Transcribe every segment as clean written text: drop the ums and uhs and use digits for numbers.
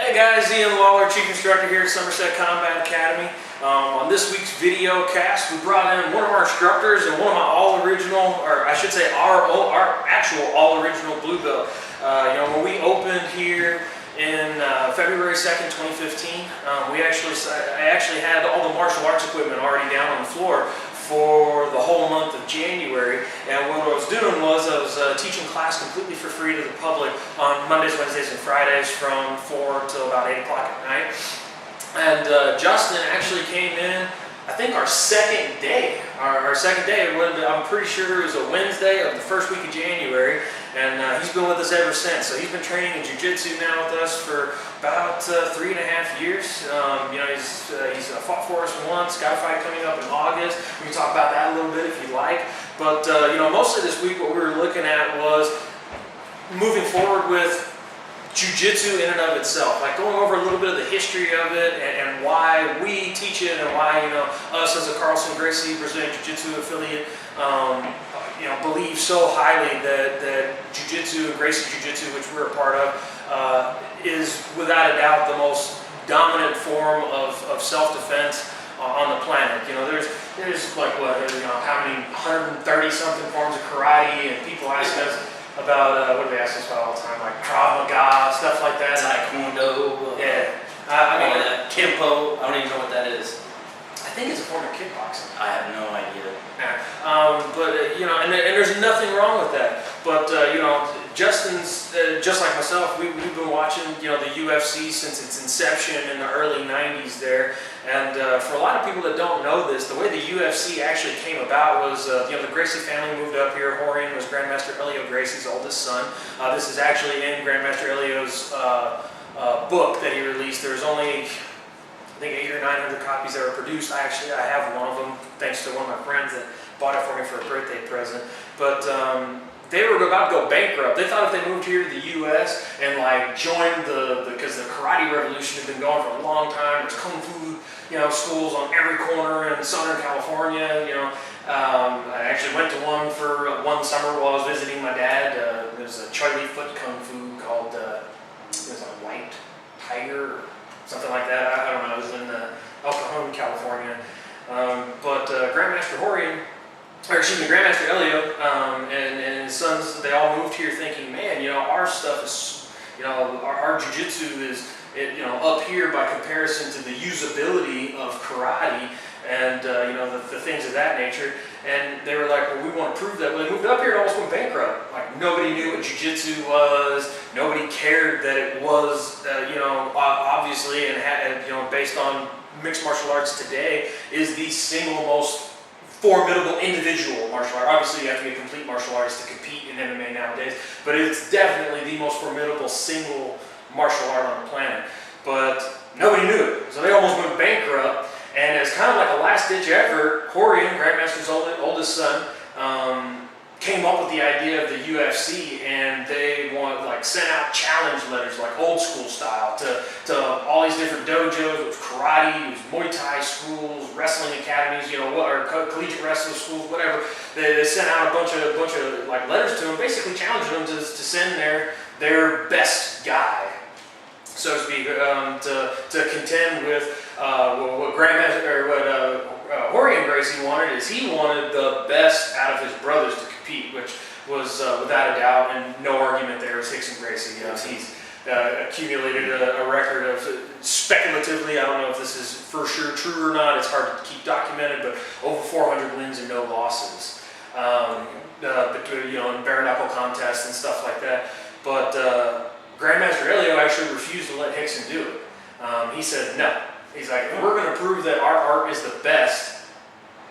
Hey guys, Ian Lawler, Chief Instructor here at Somerset Combat Academy. On this week's video cast, we brought in one of our instructors and one of my all-original, or I should say our actual all-original blue belt. When we opened here in February 2nd, 2015, I actually had all the martial arts equipment already down on the floor for the whole month of January, and what I was doing was I was teaching class completely for free to the public on Mondays, Wednesdays, and Fridays from 4 till about 8 o'clock at night. And Justin actually came in, I think our second day. Our second day, I'm pretty sure it was a Wednesday of the first week of January, and he's been with us ever since. So he's been training in Jiu Jitsu now with us for about 3.5 years. He's fought for us once, got a fight coming up in August. We can talk about that a little bit if you'd like. But mostly this week what we were looking at was moving forward with Jiu-Jitsu in and of itself, like going over a little bit of the history of it and why we teach it and why us as a Carlson Gracie Brazilian Jiu-Jitsu affiliate believe so highly that Jiu-Jitsu and Gracie Jiu-Jitsu, which we're a part of, is without a doubt the most dominant form of self-defense on the planet. There's like how many 130 something forms of karate, and people ask us about what do they ask us about all the time, like Krav Maga, stuff like that. Taekwondo. Yeah. Kempo. I don't even know what that is. I think it's a form of kickboxing. I have no idea. Yeah. And there's nothing wrong with that. But Justin's just like myself. We've been watching the UFC since its inception in the early '90s there. And for a lot of people that don't know this, the way the UFC actually came about was the Gracie family moved up here. Horian was Grandmaster Elio Gracie's oldest son. This is actually in Grandmaster Elio's book that he released. There's only, I think, 800 or 900 copies that were produced. I have one of them, thanks to one of my friends that bought it for me for a birthday present. But they were about to go bankrupt. They thought if they moved here to the U.S. and joined because the karate revolution had been going for a long time. There's kung fu, schools on every corner in Southern California. I actually went to one for one summer while I was visiting my dad. There's a Charlie Foot kung fu called it was a White Tiger or something like that. I don't know. It was in El Cajon, California. But Grandmaster Grandmaster Elio and his sons, they all moved here thinking, man, our stuff is, our jiu-jitsu is, up here by comparison to the usability of karate and, the things of that nature. And they were like, well, we want to prove that. Well, they moved up here and almost went bankrupt. Like, nobody knew what jiu-jitsu was. Nobody cared that it was, obviously, and had, based on mixed martial arts today, is the single most formidable individual martial art. Obviously, you have to be a complete martial artist to compete in MMA nowadays, but it's definitely the most formidable single martial art on the planet. But nobody knew it, so they almost went bankrupt. And as kind of like a last-ditch effort, Horian, Grandmaster's oldest son, came up with the idea of the UFC, and they sent out challenge letters, like old school style, to all these different dojos. It was karate, it was Muay Thai schools, wrestling academies, or collegiate wrestling schools, whatever. They sent out a bunch of letters to them, basically challenging them to send their best guy, so to speak, to contend with what Horian Gracie wanted is he wanted the best out of his brothers to compete, which was without a doubt, and no argument there, is Rickson Gracie. He's accumulated a record of, speculatively, I don't know if this is for sure true or not, it's hard to keep documented, but over 400 wins and no losses. In bare knuckle contests and stuff like that. But Grandmaster Elio actually refused to let Rickson do it. He said no. He's like, if we're going to prove that our art is the best,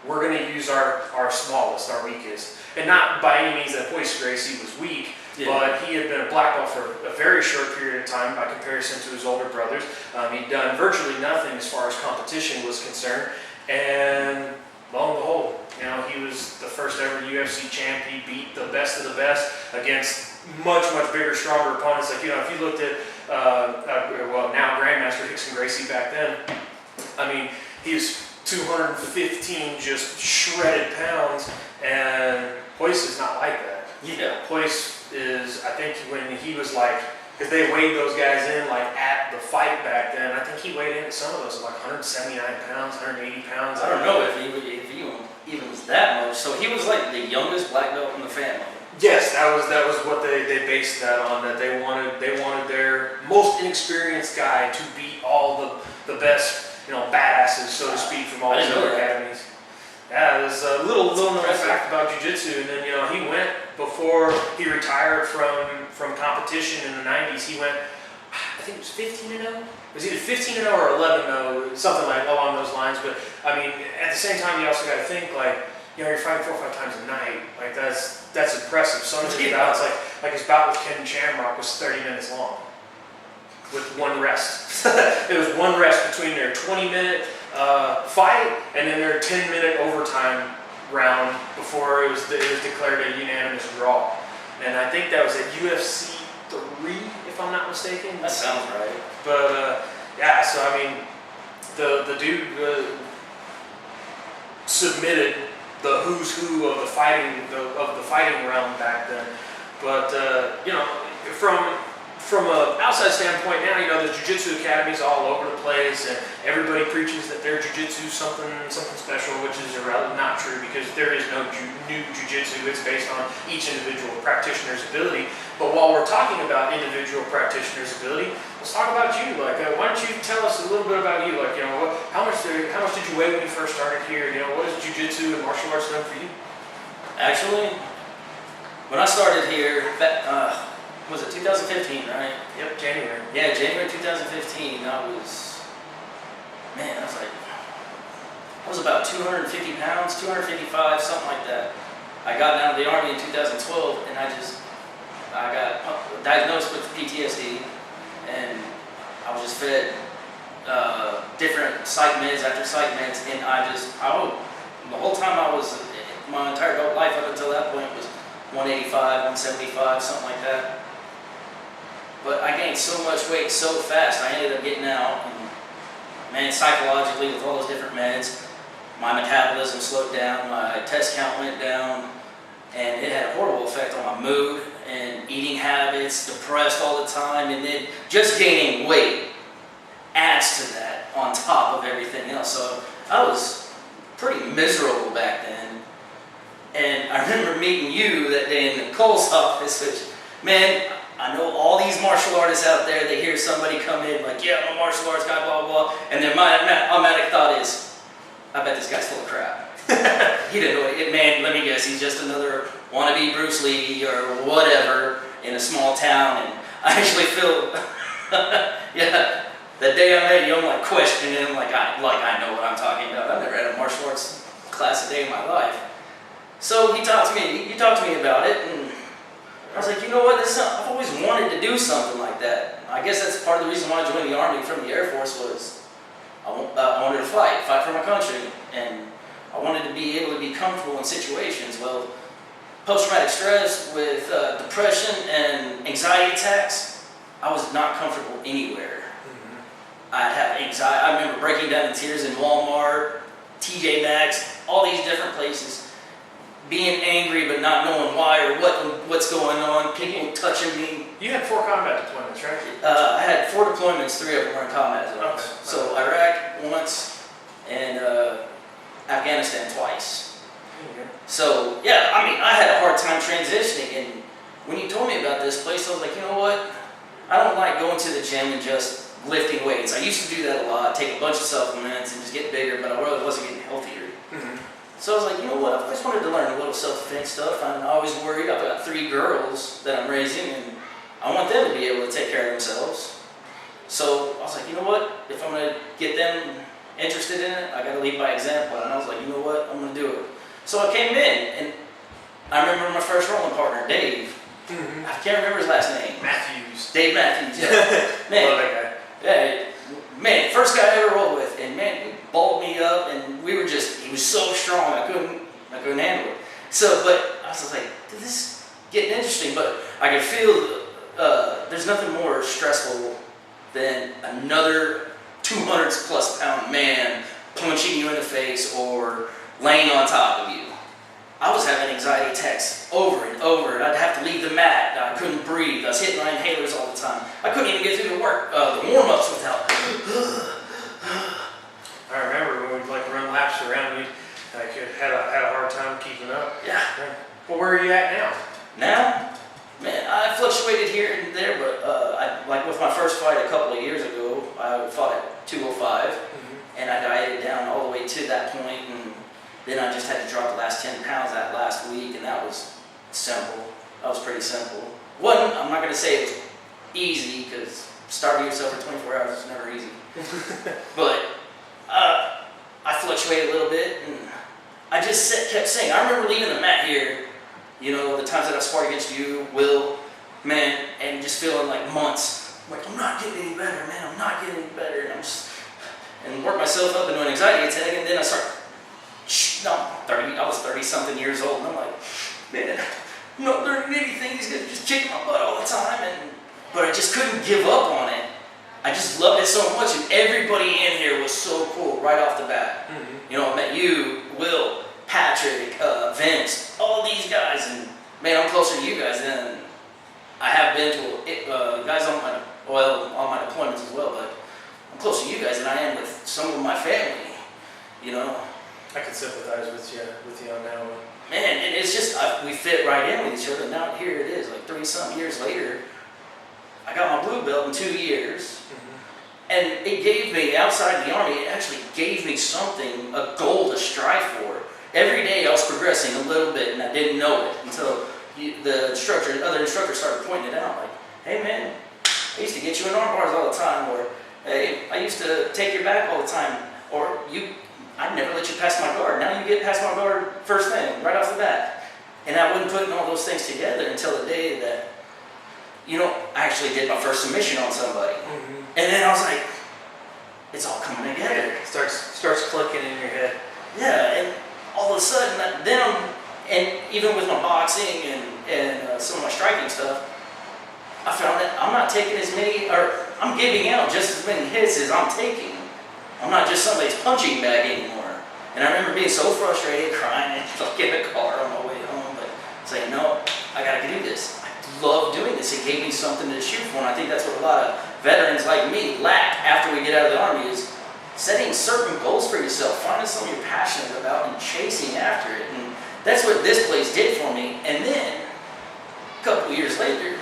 we're going to use our smallest, our weakest. And not by any means that Royce Gracie was weak, but he had been a black belt for a very short period of time by comparison to his older brothers. He'd done virtually nothing as far as competition was concerned. And lo and behold, he was the first ever UFC champ. He beat the best of the best against much bigger, stronger opponents. Like, if you looked at, now Grandmaster Rickson Gracie back then, he was 215 just shredded pounds, and Royce is not like that. Royce is, I think when he was because they weighed those guys in like at the fight back then. I think he weighed in at some of those like 179 pounds, 180 pounds. I don't know if he even was that much. So he was like the youngest black belt in the family. Yes, that was what they based that on. That they wanted their most inexperienced guy to beat all the best, badasses, so to speak, from all these other academies. Yeah, there's a little known fact about jiu-jitsu, and then he went before he retired from competition in the 90s. He went, I think it was 15-0. It was either 15-0 or 11-0, something like along those lines. But I mean, at the same time, you also got to think like, you're fighting 4 or 5 times a night. Like that's impressive. Some of his bouts, like his bout with Ken Shamrock, was 30 minutes long, with one rest. It was one rest between their 20-minute fight and then their 10-minute overtime round before it was declared a unanimous draw. And I think that was at UFC 3, if I'm not mistaken. That sounds right. But yeah, so I mean, the dude submitted the who's who of the fighting realm back then. But from an outside standpoint now, there's jiu-jitsu academies all over the place, and everybody preaches that their jiu-jitsu something special, which is not true, because there is no new jiu-jitsu. It's based on each individual practitioner's ability. But while we're talking about individual practitioner's ability, let's talk about you. Like, why don't you tell us a little bit about you? Like, how much did you weigh when you first started here? What has jiu-jitsu and martial arts done for you? Actually, when I started here, was it 2015, right? Yep, January. Yeah, January 2015. I was about 250 pounds, 255, something like that. I got out of the Army in 2012, and I got diagnosed with PTSD, and I was just fed different psych meds after psych meds, and the whole time my entire adult life up until that point was 185, 175, something like that. But I gained so much weight so fast, I ended up getting out, and man, psychologically with all those different meds, my metabolism slowed down, my test count went down, and it had a horrible effect on my mood and eating habits, depressed all the time, and then just gaining weight adds to that on top of everything else. So I was pretty miserable back then. And I remember meeting you that day in Nicole's office, which, man, I know all these martial artists out there, they hear somebody come in like, yeah, I'm a martial arts guy, blah, blah, blah, and their automatic thought is, I bet this guy's full of crap. He didn't know it. Man, let me guess, he's just another wannabe Bruce Lee or whatever in a small town. And I actually feel, yeah, the day I met you, I'm like questioning him, like I know what I'm talking about. I've never had a martial arts class a day in my life. So you talked to me about it, and I was like, you know what, I've always wanted to do something like that. I guess that's part of the reason why I joined the Army from the Air Force was I wanted to fight for my country, and I wanted to be able to be comfortable in situations. Well, post-traumatic stress with depression and anxiety attacks, I was not comfortable anywhere. Mm-hmm. I'd have anxiety. I remember breaking down in tears in Walmart, TJ Maxx, all these different places. Being angry but not knowing why or what's going on, people touching me. You had 4 combat deployments, right? I had 4 deployments, 3 of them were in combat zones. Okay. So Iraq once and Afghanistan twice. Okay. So yeah, I mean, I had a hard time transitioning, and when you told me about this place, I was like, you know what? I don't like going to the gym and just lifting weights. I used to do that a lot, take a bunch of supplements and just get bigger, but I really wasn't getting healthier. Mm-hmm. So I was like, you know what, I just wanted to learn a little self-defense stuff. I'm always worried. I've got 3 girls that I'm raising, and I want them to be able to take care of themselves. So I was like, you know what, if I'm going to get them interested in it, I got to lead by example. And I was like, you know what, I'm going to do it. So I came in, and I remember my first rolling partner, Dave. Mm-hmm. I can't remember his last name. Matthews. Dave Matthews, yeah. Man, love that guy. Yeah, man, first guy I ever rolled with, and man, he balled me up, and he was so strong, I couldn't handle it. So, but I was like, this is getting interesting, but I could feel there's nothing more stressful than another 200+ pound man punching you in the face or laying on top of you. I was having anxiety attacks over and over. I'd have to leave the mat. I couldn't breathe. I was hitting my inhalers all the time. I couldn't even get through the warm-ups without. I remember when we'd like run laps around, we had a hard time keeping up. Yeah. Well, where are you at now? Now, man, I fluctuated here and there, but like with my first fight a couple of years ago, I fought at 205, and I dieted down all the way to that point, and then I just had to drop the last 10 pounds that last week, and that was simple. That was pretty simple. I'm not going to say it was easy, because starving yourself for 24 hours is never easy. But I fluctuated a little bit, and I just kept saying, I remember leaving the mat here, the times that I sparred against you, Will, man, and just feeling like months, like, I'm not getting any better, man, I'm not getting any better, and work myself up into an anxiety attack, and then I start, I was 30-something years old, and I'm like, man, I'm not learning anything, he's gonna just kick my butt all the time, but I just couldn't give up on it. I just loved it so much, and everybody in here was so cool right off the bat. I met you, Will, Patrick, Vince, all these guys, and man, I'm closer to you guys than I have been to guys on my deployments as well, but I'm closer to you guys than I am with some of my family, I can sympathize with you on that one. Man, and it's just, we fit right in with each other. Now here it is, like 30-something years later, I got my blue belt in 2 years, and it gave me, outside the Army, it actually gave me something, a goal to strive for. Every day I was progressing a little bit, and I didn't know it until other instructors started pointing it out, like, hey man, I used to get you in arm bars all the time, or hey, I used to take your back all the time, or I'd never let you pass my guard. Now you get past my guard first thing, right off the bat. And I wasn't putting all those things together until the day that, I actually did my first submission on somebody. And then I was like, it's all coming together. Yeah, it starts clicking in your head. Yeah, and all of a sudden, and even with my boxing and some of my striking stuff, I found that I'm not taking as many, or I'm giving out just as many hits as I'm taking. I'm not just somebody's punching bag anymore. And I remember being so frustrated, crying, and like in the car on my way home, but saying, no, I gotta do this. I love doing this. It gave me something to shoot for, and I think that's what a lot of veterans like me lack after we get out of the Army is setting certain goals for yourself, finding something you're passionate about and chasing after it. And that's what this place did for me. And then, a couple of years later,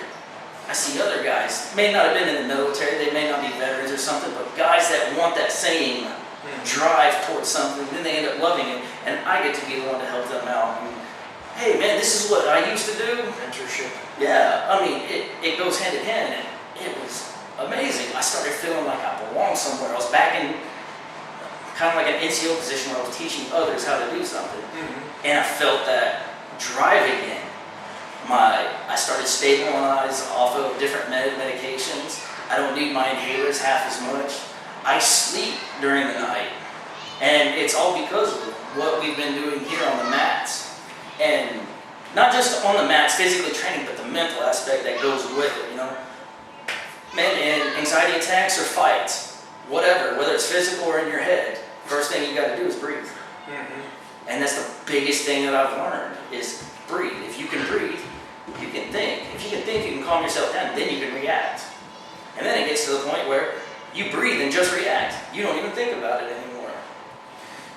I see other guys, may not have been in the military, they may not be veterans or something, but guys that want that same drive towards something, then they end up loving it, and I get to be the one to help them out. And, hey man, this is what I used to do. Mentorship. Yeah, I mean, it goes hand in hand, and it was amazing. I started feeling like I belonged somewhere. I was back in kind of like an NCO position where I was teaching others how to do something, and I felt that drive again. I started stabilized off of different medications. I don't need my inhalers half as much. I sleep during the night. And it's all because of what we've been doing here on the mats. And not just on the mats, physically training, but the mental aspect that goes with it, Man, and anxiety attacks or fights, whatever, whether it's physical or in your head, first thing you got to do is breathe. And that's the biggest thing that I've learned is breathe. If you can breathe, you can think. If you can think, you can calm yourself down, then you can react. And then it gets to the point where you breathe and just react. You don't even think about it anymore.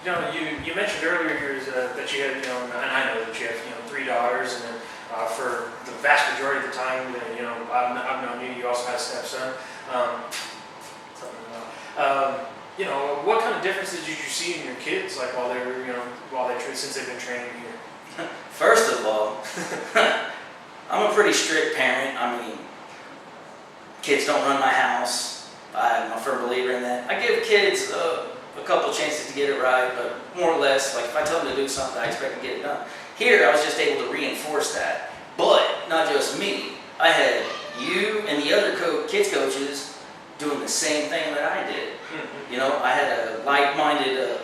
You mentioned earlier that you had, and I know that you have, 3 daughters, and then for the vast majority of the time, I've known you. You also have a stepson. What kind of differences did you see in your kids, like since they've been training here? First of all, I'm a pretty strict parent. I mean, kids don't run my house. I'm a firm believer in that. I give kids a couple chances to get it right, but more or less, like if I tell them to do something, I expect them to get it done. Here, I was just able to reinforce that. But not just me. I had you and the other kids coaches doing the same thing that I did. I had a like-minded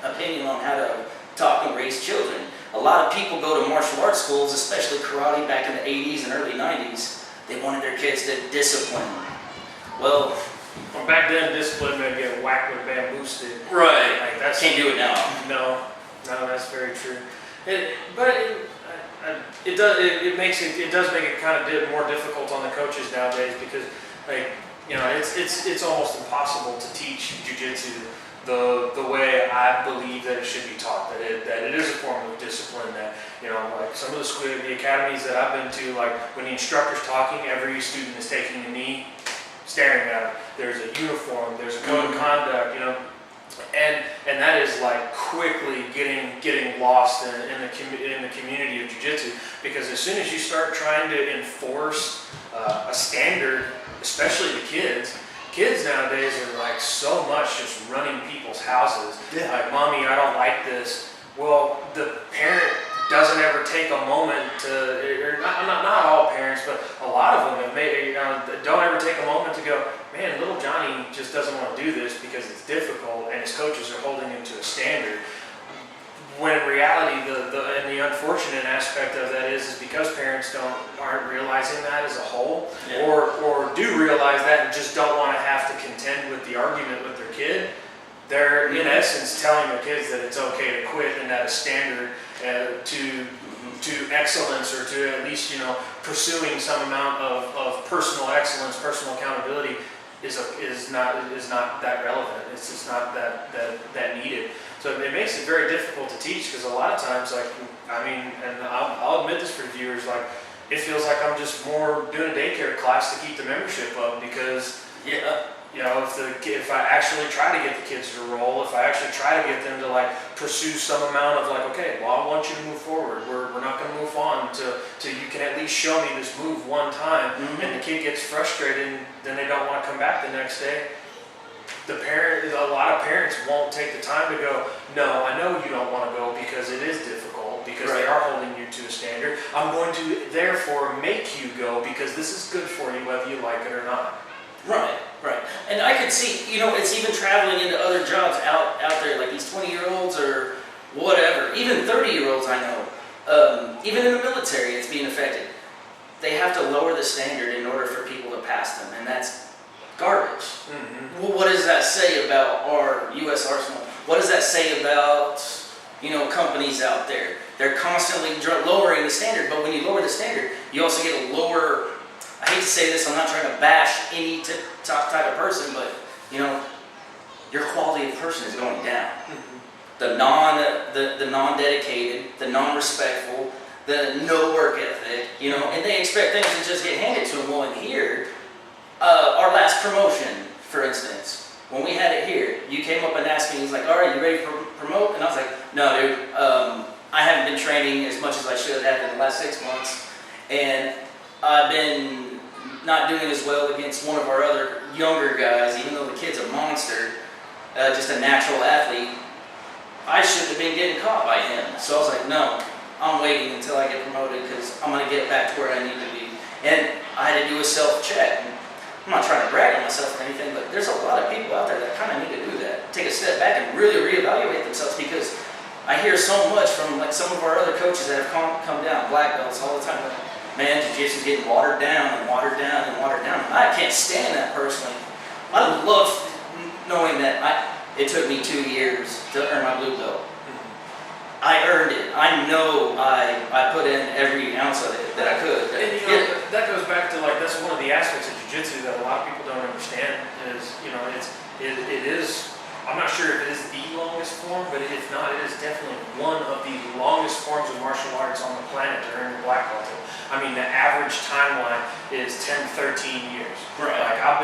opinion on how to talk and raise children. A lot of people go to martial arts schools, especially karate back in the 80s and early 90s. They wanted their kids to discipline. Well, back then, discipline may get whacked with a bamboo stick. Right. Like, Can't do it now. No, that's very true. It does make it kind of more difficult on the coaches nowadays because, like, you know, it's almost impossible to teach jiu-jitsu the way I believe that it should be taught. That it is a form of discipline. That, you know, like some of the academies that I've been to, like when the instructor's talking, every student is taking a knee, staring at it. There's a uniform. There's a code of conduct. You know. And that is like quickly getting lost in the community of jiu-jitsu, because as soon as you start trying to enforce a standard, especially the kids nowadays are like so much just running people's houses. Yeah. Like, mommy, I don't like this. Well, the parent doesn't ever take a moment to, or not all parents, but a lot of them have made, you know, don't ever take a moment to go, man, little Johnny just doesn't want to do this because it's difficult and his coaches are holding him to a standard. When in reality, the unfortunate aspect of that is because parents aren't realizing that as a whole, yeah, or do realize that and just don't want to have to contend with the argument with their kid. They're in essence telling their kids that it's okay to quit and that a standard to excellence, or to at least, you know, pursuing some amount of personal excellence, personal accountability is not that relevant. It's just not that needed. So it makes it very difficult to teach, because a lot of times, like, I mean, and I'll admit this for the viewers, like, it feels like I'm just more doing a daycare class to keep the membership up, because, yeah, you know, if I actually try to get the kids to roll, if I actually try to get them to like pursue some amount of like, okay, well, I want you to move forward. We're not going to move on till you can at least show me this move one time. Mm-hmm. And the kid gets frustrated, and then they don't want to come back the next day. A lot of parents won't take the time to go, no, I know you don't want to go because it is difficult, because right, they are holding you to a standard. I'm going to therefore make you go because this is good for you whether you like it or not. Right, right. And I could see, you know, it's even traveling into other jobs out there, like these 20-year-olds or whatever, even 30-year-olds I know, even in the military it's being affected. They have to lower the standard in order for people to pass them, and that's garbage. Mm-hmm. Well, what does that say about our U.S. arsenal? What does that say about, you know, companies out there? They're constantly lowering the standard, but when you lower the standard, you also get a lower, I hate to say this, I'm not trying to bash any type of person, but, you know, your quality of person is going down. Mm-hmm. The non-dedicated, the non-respectful, the no work ethic, you know, and they expect things to just get handed to them. Well, in here, our last promotion, for instance, when we had it here, you came up and asked me, he's like, all right, you ready to promote? And I was like, no, dude, I haven't been training as much as I should have in the last 6 months, and I've been not doing as well against one of our other younger guys, even though the kid's a monster, just a natural athlete. I shouldn't have been getting caught by him. So I was like, no, I'm waiting until I get promoted, because I'm going to get back to where I need to be. And I had to do a self-check. I'm not trying to brag on myself or anything, but there's a lot of people out there that kind of need to do that. Take a step back and really reevaluate themselves, because I hear so much from like some of our other coaches that have come down, black belts all the time, like, man, jiu-jitsu's getting watered down and watered down and watered down. I can't stand that personally. I love knowing that it took me 2 years to earn my blue belt. I earned it. I know I put in every ounce of it that I could. And you know, that goes back to, like, that's one of the aspects of jiu-jitsu that a lot of people don't understand is, you know, it is, I'm not sure if it is the longest form, but if not, it is definitely one of the longest forms of martial arts on the planet to earn your black belt. I mean, the average timeline is 10, 13 years. Right. Like, I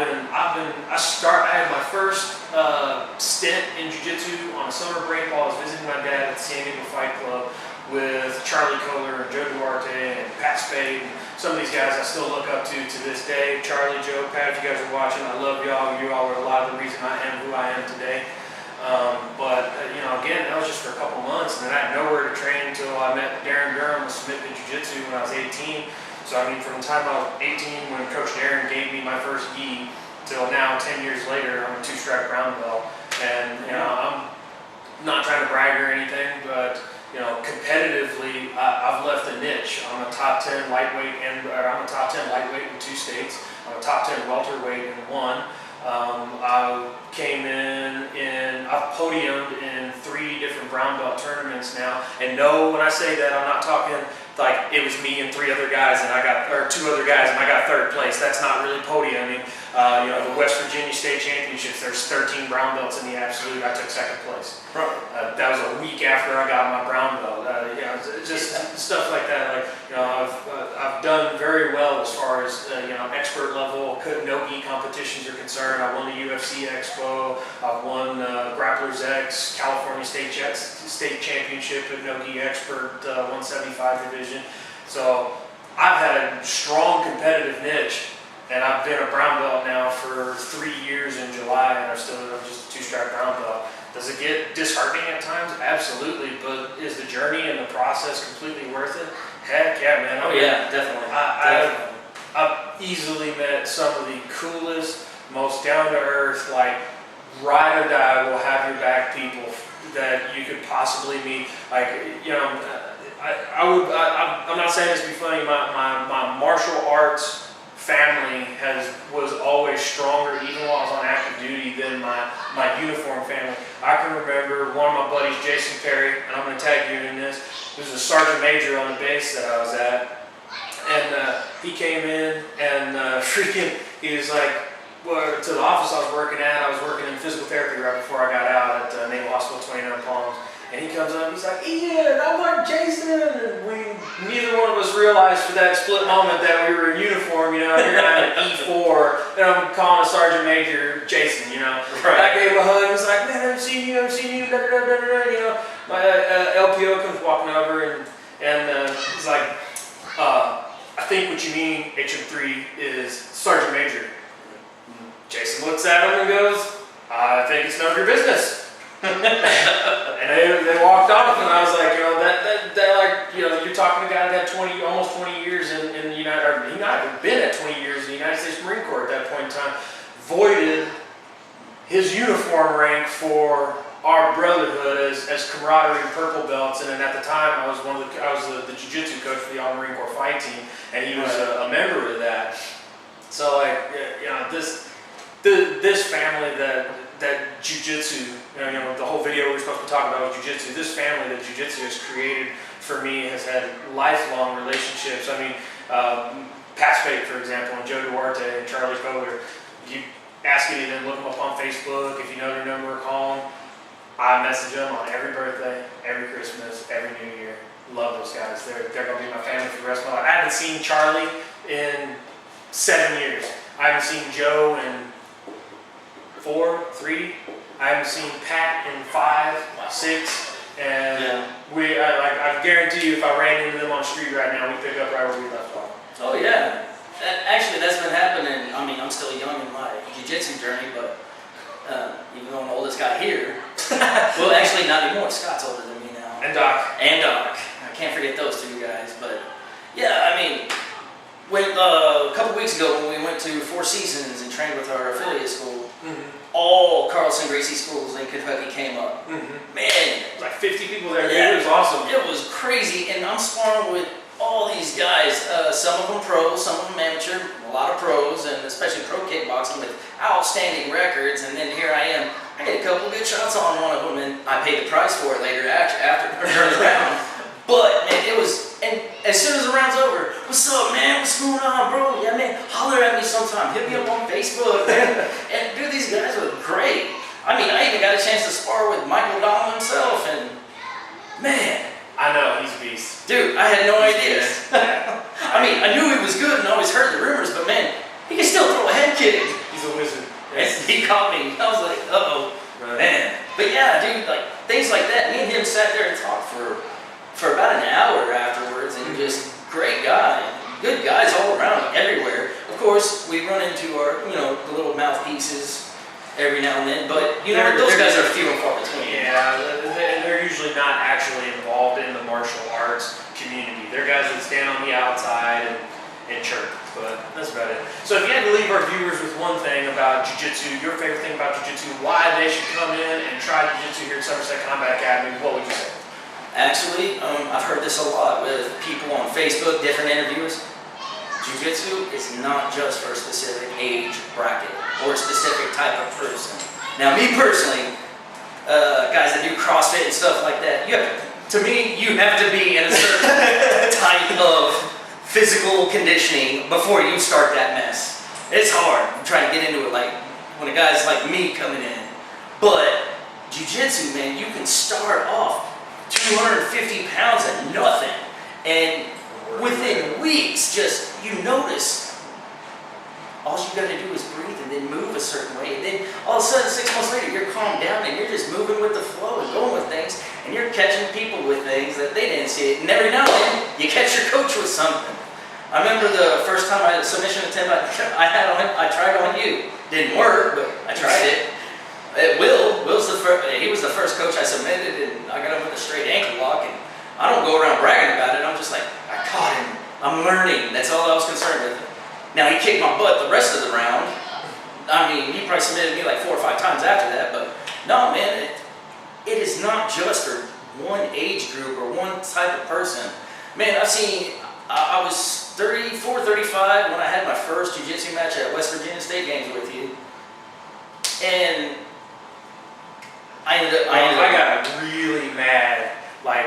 had my first stint in jiu-jitsu on a summer break while I was visiting my dad at the San Diego Fight Club with Charlie Kohler and Joe Duarte and Pat Spade. And some of these guys I still look up to this day. Charlie, Joe, Pat, if you guys are watching, I love y'all. You all are a lot of the reason I am who I am today. You know, again, that was just for a couple months, and then I had nowhere to train until I met Darren Durham with Smith Jiu-Jitsu when I was 18. So, I mean, from the time I was 18 when Coach Darren gave me my first gi till now, 10 years later, I'm a 2-stripe brown belt. And, you know, I'm not trying to brag or anything, but, you know, competitively, I've left a niche. I'm a top 10 lightweight, I'm a top 10 lightweight in 2 states. I'm a top 10 welterweight in 1. I came I've podiumed in 3 different brown belt tournaments now. And no, when I say that, I'm not talking like it was me and 3 other guys and I got, or 2 other guys and I got 3rd place. That's not really podiuming. The West Virginia State Championships, there's 13 brown belts in the absolute. I took 2nd place. That was a week after I got my brown belt. Just stuff like that. Like, I've done very well as far as expert level no-gi competitions are concerned. I won the UFC Expo. I've won Grapplers X, California State Championship at no-gi expert 175 division. So I've had a strong competitive niche. And I've been a brown belt now for 3 years in July, and I'm just a 2-stripe brown belt. Does it get disheartening at times? Absolutely, but is the journey and the process completely worth it? Heck yeah, man. Oh yeah, definitely. I've easily met some of the coolest, most down-to-earth, like ride or die, will have your back people that you could possibly meet. Like, I'm not saying this to be funny. My martial arts family was always stronger, even while I was on active duty, than my uniform family. I can remember one of my buddies, Jason Perry, and I'm going to tag you in this. He was a sergeant major on the base that I was at, and he came in and he was like, well, to the office I was working at. I was working in physical therapy right before I got out at Naval Hospital 29 Palms. And he comes up, he's like, Ian, I'm like Jason. And neither one of us realized for that split moment that we were in uniform, you're going to have an E4, and I'm calling a sergeant major Jason, Right. I gave him a hug, he's like, man, I haven't seen you, da, da, da, da, da, My LPO comes walking over, and he's like, I think what you mean, HM3, is sergeant major. Jason looks at him and goes, I think it's none of your business. And they walked off, and I was like, you're talking to a guy that had almost 20 years in the United, or he might have been at 20 years in the United States Marine Corps at that point in time, voided his uniform rank for our brotherhood as camaraderie purple belts. And then at the time, I was the jiu-jitsu coach for the Army Marine Corps fight team, and he was a member of that. So this family that jiu-jitsu, the whole video we were supposed to be talking about was jiu-jitsu. This family that jiu-jitsu has created for me has had lifelong relationships. I mean, Pat Spade, for example, and Joe Duarte and Charlie Kohler. You ask any of them, look them up on Facebook. If you know their number, call them. I message them on every birthday, every Christmas, every New Year. Love those guys. They're going to be my family for the rest of my life. I haven't seen Charlie in 7 years. I haven't seen Joe in 3. I haven't seen Pat in 5, 6, and I guarantee you, if I ran into them on the street right now, we'd pick up right where we left off. Oh yeah, actually that's been happening. I mean, I'm still young in my jiu-jitsu journey, but even though I'm the oldest guy here, well, actually not anymore. Scott's older than me now. And Doc. I can't forget those 2 guys, but yeah, I mean, a couple weeks ago when we went to 4 Seasons and trained with our affiliate school. Mm-hmm. All Carlson Gracie schools in Kentucky came up. Mm-hmm. Man, like 50 people there. Yeah, it was awesome. It was crazy, and I'm sparring with all these guys. Some of them pros, some of them amateur, a lot of pros, and especially pro kickboxing with outstanding records. And then here I am. I get a couple of good shots on one of them, and I paid the price for it later after during the round. But man, it was, and as soon as the round's over, what's up, man? What's going on, bro? Yeah, man, holler at me sometime. Hit me up on Facebook, man. And dude, these guys were great. I mean, I even got a chance to spar with Michael O'Donnell himself, and man. I know, he's a beast. Dude, I had no idea. I mean, I knew he was good and always heard the rumors, but man, he can still throw a head kick. He's a wizard. And he caught me. I was like, uh-oh, man. But yeah, dude, like, things like that. Me and him sat there and talked for about an hour afterwards, and just great guy, good guys all around, everywhere. Of course, we run into our, the little mouthpieces every now and then, but those guys are few and far between. Yeah, they're usually not actually involved in the martial arts community. They're guys that stand on the outside and chirp, but that's about it. So if you had to leave our viewers with one thing about jiu-jitsu, your favorite thing about jiu-jitsu, why they should come in and try jiu-jitsu here at Somerset Combat Academy, what would you say? Actually, I've heard this a lot with people on Facebook, different interviews. Jiu-jitsu is not just for a specific age bracket or a specific type of person. Now, me personally, guys that do CrossFit and stuff like that. To me, you have to be in a certain type of physical conditioning before you start that mess. It's hard trying to get into it like when a guy's like me coming in. But jiu-jitsu, man, you can start off 250 pounds at nothing. And within weeks, just you notice all you got to do is breathe and then move a certain way. And then all of a sudden, 6 months later, you're calmed down and you're just moving with the flow and going with things. And you're catching people with things that they didn't see it. And every now and then, you catch your coach with something. I remember the first time I had a submission attempt I tried on you. Didn't work, but I tried it. He was the first coach I submitted, and I got him with a straight ankle lock. And I don't go around bragging about it. I'm just like, I caught him. I'm learning. That's all I was concerned with. Now, he kicked my butt the rest of the round. I mean, he probably submitted me like 4 or 5 times after that, but no, man, it is not just for one age group or one type of person. Man, I was 34, 35 when I had my first jiu-jitsu match at West Virginia State Games with you. And I got really mad. Like,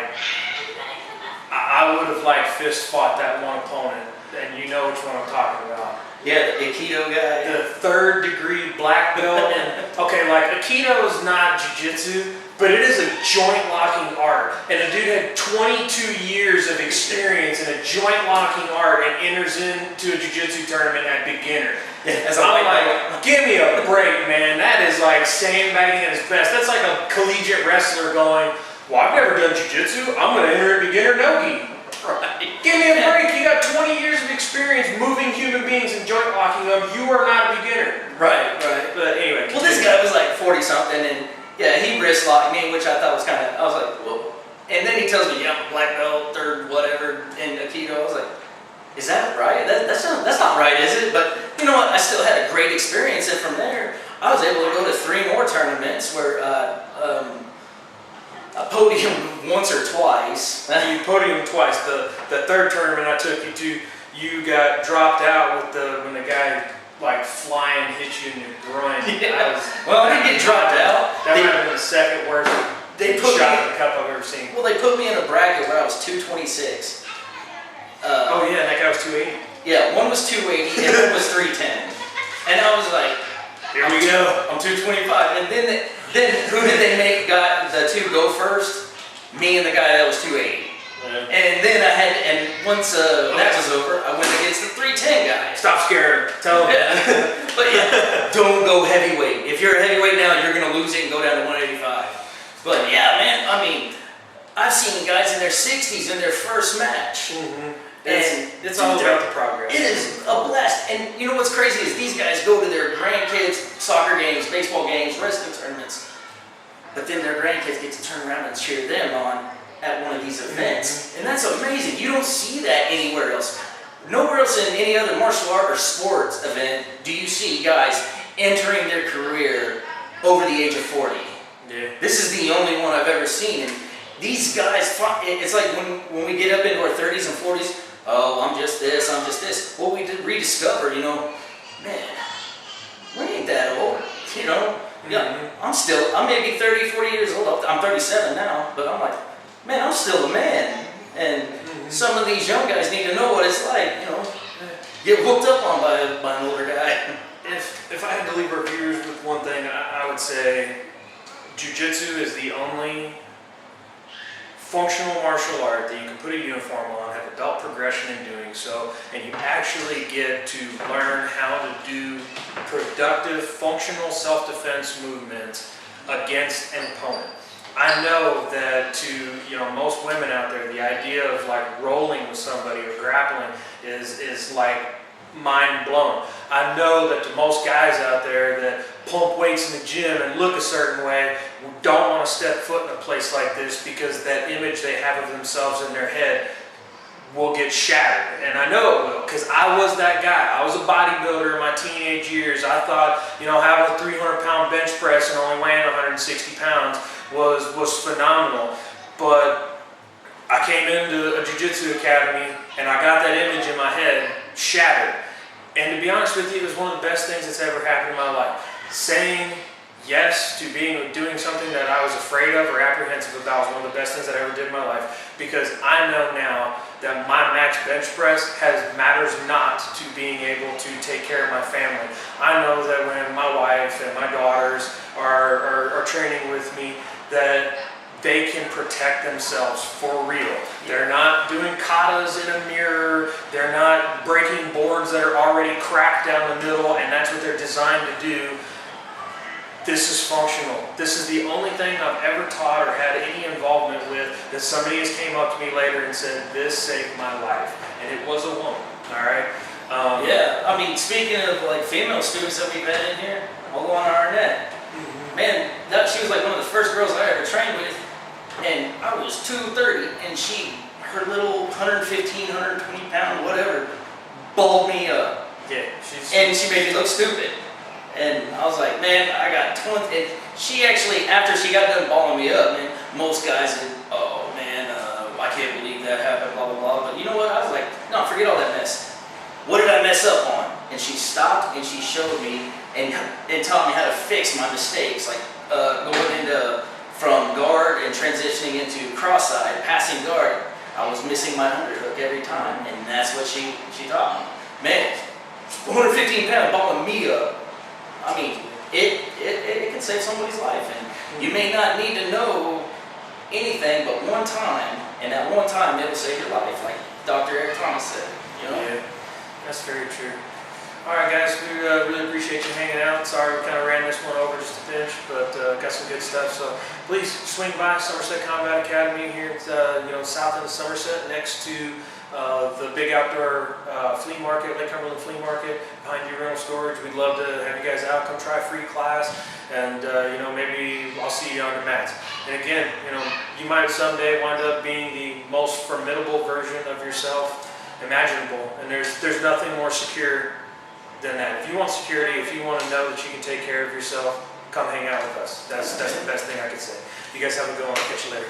I would have like fist fought that one opponent. And you know which one I'm talking about. Yeah, the Aikido guy. The 3rd degree black belt. And okay, like Aikido is not jiu-jitsu, but it is a joint locking art. And a dude had 22 years of experience in a joint locking art and enters into a jiu-jitsu tournament at beginner. As I'm like, give me a break, man. That is like sandbagging at his best. That's like a collegiate wrestler going, well, I've never done jiu-jitsu. I'm going to enter at beginner no-gi. Right. Give me a break. You got 20 years of experience moving human beings and joint locking them. You are not a beginner. Right. But anyway. Well, this guy was like 40 something, and yeah, he wrist locked me, which I thought was kind of. I was like, whoa. And then he tells me, yeah, I'm a black belt, 3rd, whatever, in Aikido. I was like, is that right? That's not right, is it? But you know what? I still had a great experience, and from there, I was able to go to 3 more tournaments where. I podiumed once or twice. You podiumed twice. The 3rd tournament I took you to, you got dropped out with when the guy like flying hit you in your groin. Yeah. I didn't get dropped out. That might have been the 2nd worst shot in the cup I've ever seen. Well, they put me in a bracket where I was 226. Oh yeah, and that guy was 280. Yeah, one was 280 and one was 310. And I was like, here we go. I'm 225. And then who did they make got the 2 go first? Me and the guy that was 280. Yeah. And then once that was over, I went against the 310 guy. Stop scaring her. Tell him. Yeah. But yeah, don't go heavyweight. If you're a heavyweight now, you're going to lose it and go down to 185. But yeah, man, I mean, I've seen guys in their 60s in their first match. Mm-hmm. It's all about the progress. It is a blast. And you know what's crazy is these guys go to their grandkids' soccer games, baseball games, wrestling tournaments. But then their grandkids get to turn around and cheer them on at one of these events. And that's amazing. You don't see that anywhere else. Nowhere else in any other martial art or sports event do you see guys entering their career over the age of 40. Yeah. This is the only one I've ever seen. And these guys, it's like when we get up into our 30s and 40s, oh, I'm just this. Well, we did rediscover, man, we ain't that old, Yeah, I'm maybe 30, 40 years old. I'm 37 now, but I'm like, man, I'm still a man. And some of these young guys need to know what it's like, get whooped up on by an older guy. If I had to leave our viewers with one thing, I would say jiu-jitsu is the only functional martial art that you can put a uniform on, have adult progression in doing so, and you actually get to learn how to do productive, functional self-defense movements against an opponent. I know that to most women out there, the idea of like rolling with somebody or grappling is like mind blown. I know that to most guys out there that pump weights in the gym and look a certain way don't want to step foot in a place like this because that image they have of themselves in their head will get shattered. And I know it will because I was that guy. I was a bodybuilder in my teenage years. I thought, having a 300-pound bench press and only weighing 160 pounds was phenomenal. But I came into a jiu-jitsu academy and I got that image in my head shattered. And to be honest with you, it was one of the best things that's ever happened in my life. Saying yes to doing something that I was afraid of or apprehensive about was one of the best things that I ever did in my life, because I know now that my max bench press matters not to being able to take care of my family. I know that when my wife and my daughters are training with me, that they can protect themselves for real. They're not doing katas in a mirror. They're not breaking boards that are already cracked down the middle, and that's what they're designed to do. This is functional. This is the only thing I've ever taught or had any involvement with that somebody has came up to me later and said, this saved my life. And it was a woman, all right? Yeah, I mean, speaking of like female students that we've had in here, Luana Arnett, man, she was like one of the first girls I ever trained with, and I was 230, and her little 115, 120 pound, whatever, balled me up. Yeah, and she made me look stupid. And I was like, man, I got 20. And she actually, after she got done balling me up, man, most guys said, oh man, I can't believe that happened, blah, blah, blah. But you know what? I was like, no, forget all that mess. What did I mess up on? And she stopped and she showed me and taught me how to fix my mistakes, like going into from guard and transitioning into cross-side, passing guard. I was missing my underhook every time, and that's what she taught me. Man, 115 pounds balling me up. I mean, it can save somebody's life, and you may not need to know anything but one time, and that one time it'll save your life, like Dr. Eric Thomas said. You know? Yeah, that's very true. All right, guys, we really appreciate you hanging out. Sorry we kind of ran this one over just a pinch, but got some good stuff. So please swing by Somerset Combat Academy here, south end of Somerset, next to the big outdoor flea market, Lake Cumberland Flea Market, behind your rental storage. We'd love to have you guys out. Come try a free class, and maybe I'll see you on the mats. And again, you might someday wind up being the most formidable version of yourself imaginable, and there's nothing more secure than that. If you want security, if you want to know that you can take care of yourself, come hang out with us. That's the best thing I could say. You guys have a good one. I'll catch you later.